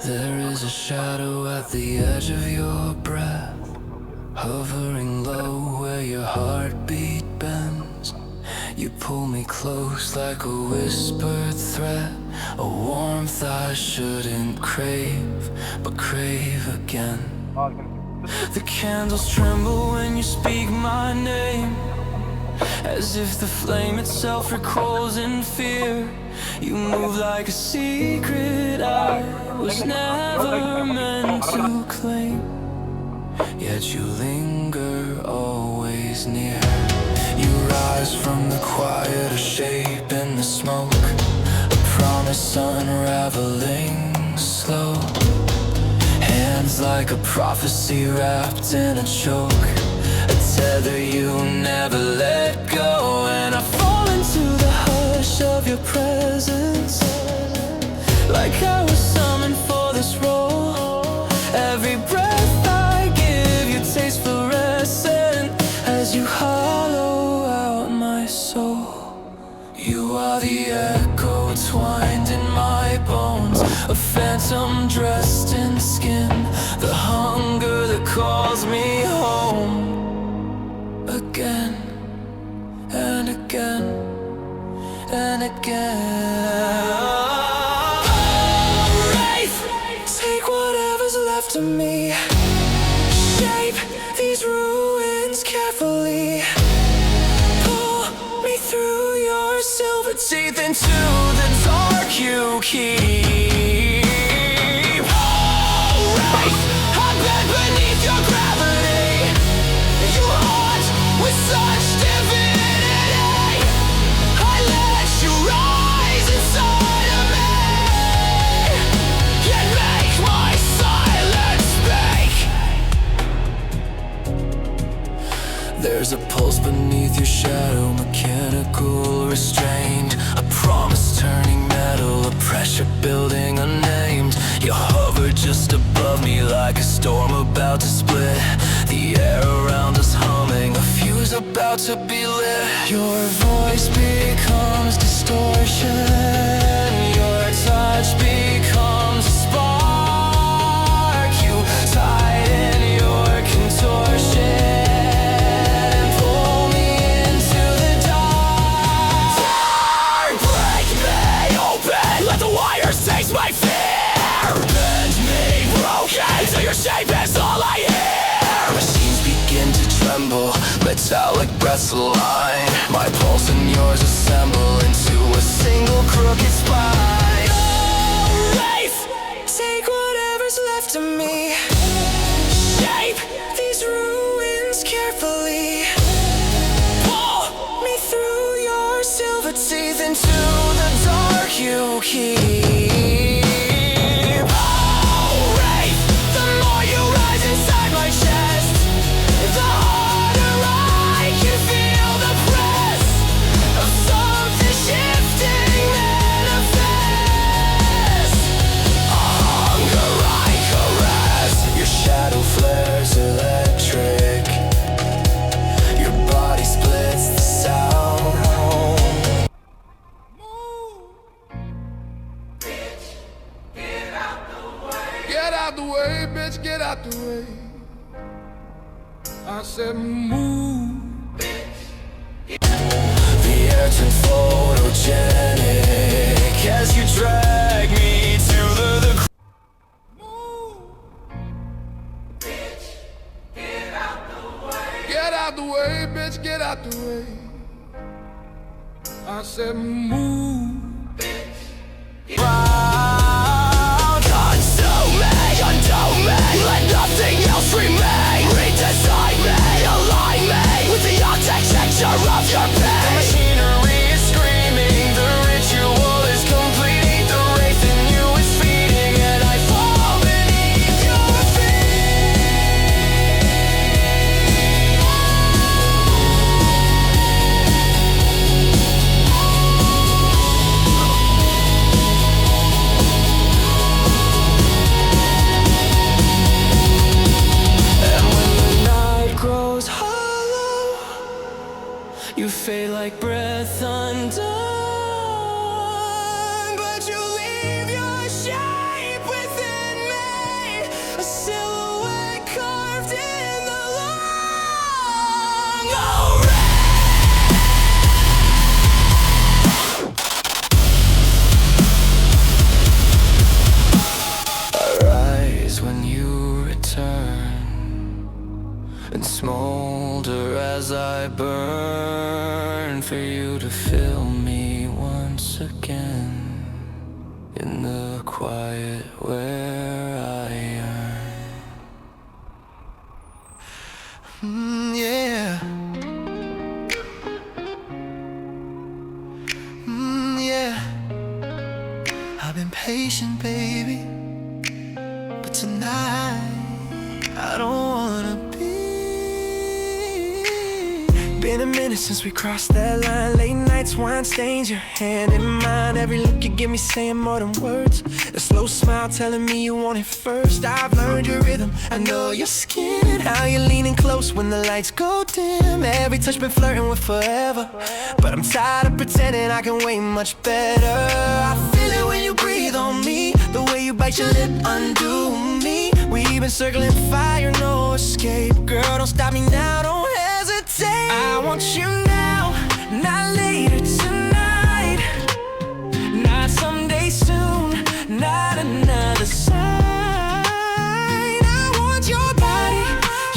There is a shadow at the edge of your breath, hovering low where your heartbeat bends. You pull me close like a whispered threat, a warmth I shouldn't crave, but crave again. The candles tremble when you speak my name, as if the flame itself recoils in fear. You move like a secret I was never meant to claim, yet you linger always near. You rise from the quiet, a shape in the smoke, a promise unraveling slow. Hands like a prophecy wrapped in a choke, a tether you never let go. And I fall into the hush of your presence, like I was summoned for this role. Every breath I give you tastes fluorescent as you hollow out my soul. You are the echo twined in my bones, a phantom dressed in skin, the hunger that calls me home. Again and again and again. Oh, Wraith, take whatever's left of me, shape these ruins carefully, pull me through your silver teeth into the dark you keep. Oh, Wraith, I bend beneath your gravity, you haunt with such divinity. I let you rise inside of me, yet make my silence speak. There's a pulse beneath your shadow, mechanical, restrained, a promise turning metal, a pressure building unnamed. You hover just above me like a storm about to split, the air around us humming, a fuse about to be lit. Your voice becomes distortion, your touch becomes a spark. You tighten your contortion, pull me into the dark. Break me open, let the wires taste my fear. Bend me broken, till your shape is all I hear. Machines begin to tremble, metallic breaths align, my pulse and yours assemble into a single crooked spine. Oh, Wraith, take whatever's left of me, shape these ruins carefully, pull me through your silver teeth into the dark you keep. Oh, Wraith, the more you rise inside my chest, the harder I can feel the press of something shifting manifest. A hunger I caress, your shadow flares electric, your body splits the sound. Get out the way, bitch, get out the way. I said move. The air turned photogenic as you drag me to the Get out the way, bitch, get out the way. I said move. ground. Consume me, undo me, let nothing else remain. Redesign me, align me with the architecture of your pain. The machinery is screaming, the ritual is complete. The wraith in you is feeding, and I fall beneath your feet. and smolder as I burn for you to fill me once again in the quiet where I yearn. Yeah. Yeah. I've been patient, baby, but tonight I don't wanna be. Been a minute since we crossed that line. Late nights, wine stains, your hand in mine. Every look you give me saying more than words. A slow smile telling me you want it first. I've learned your rhythm, I know your skin and how you're leaning close when the lights go dim. Every touch been flirting with forever, but I'm tired of pretending I can wait much better. I feel it when you breathe on me, the way you bite your lip, undo me. We've been circling fire, no escape. Girl, don't stop me now, don't hesitate. I want you now, not later tonight, not someday soon, not another sign. I want your body,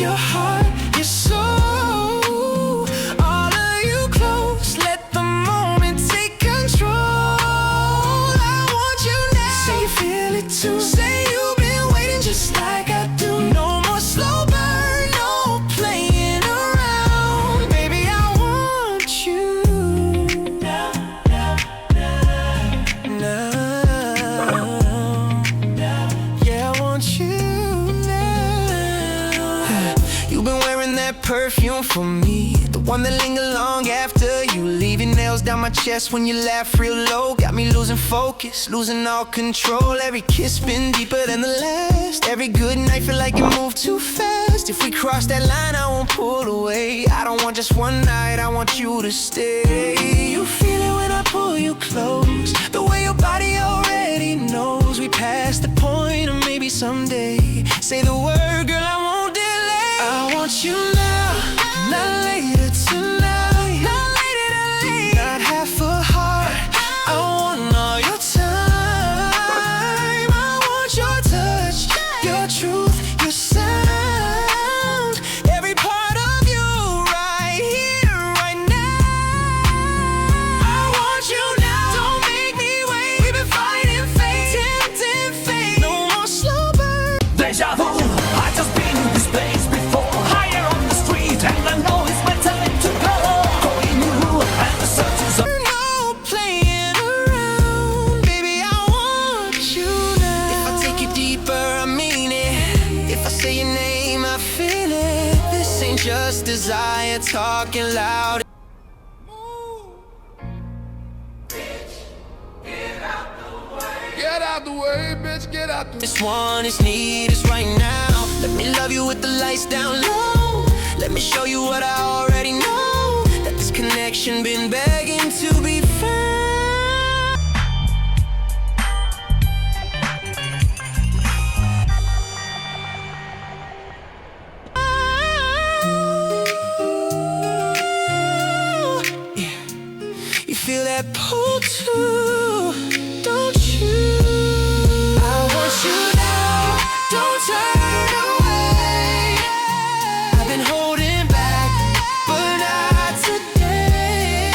your heart, your soul, all of you close, let the moment take control. I want you now, say you feel it too, say you've been waiting just like I do. No more slow burn, no playing around. Baby, I want you now, now, now, now. Yeah, I want you now. You've been wearing that perfume for me, the one that linger long after you leave. Your nails down my chest when you laugh real low, got me losing focus, losing all control. Every kiss been deeper than the last. Every good night feel like it moved too fast. If we cross that line, I won't pull away. I don't want just one night, I want you to stay. You feel it when I pull you close, the way your body already knows. We passed the point of maybe someday. Say the word, girl, I won't delay. I want you now, not later tonight, not later than late, not half a heart. I want all your time. I want your touch, your truth, your sound, every part of you right here, right now. I want you now, don't make me wait. We've been fighting fate, tempting fate. No more slow burn. Deja vu, I just been in this place before. Higher on the street, and I know it's my time to go. Calling you, and the search is over. No playing around, baby, I want you now. If I take you deeper, I mean it. If I say your name, I feel it. This ain't just desire talking loud. Get out the way, bitch, get out the way. This one is needed right now. Let me love you with the lights down low. Let me show you what I already know, that this connection been begging to be found. Yeah. You feel that pull too, don't you? I want you now, don't turn away. I've been holding back, but not today.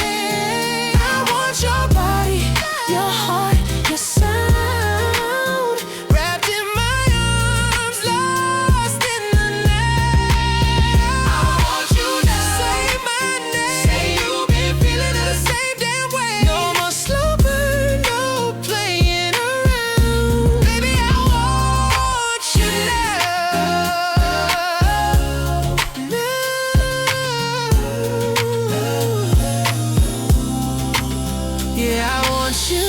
I want your body, your heart, your sound, wrapped in my arms, lost in the night. I want you now, say my name, say you've been feeling the same damn way. No more slow burn, no playing around. Baby, I want you now, now. Yeah, I want you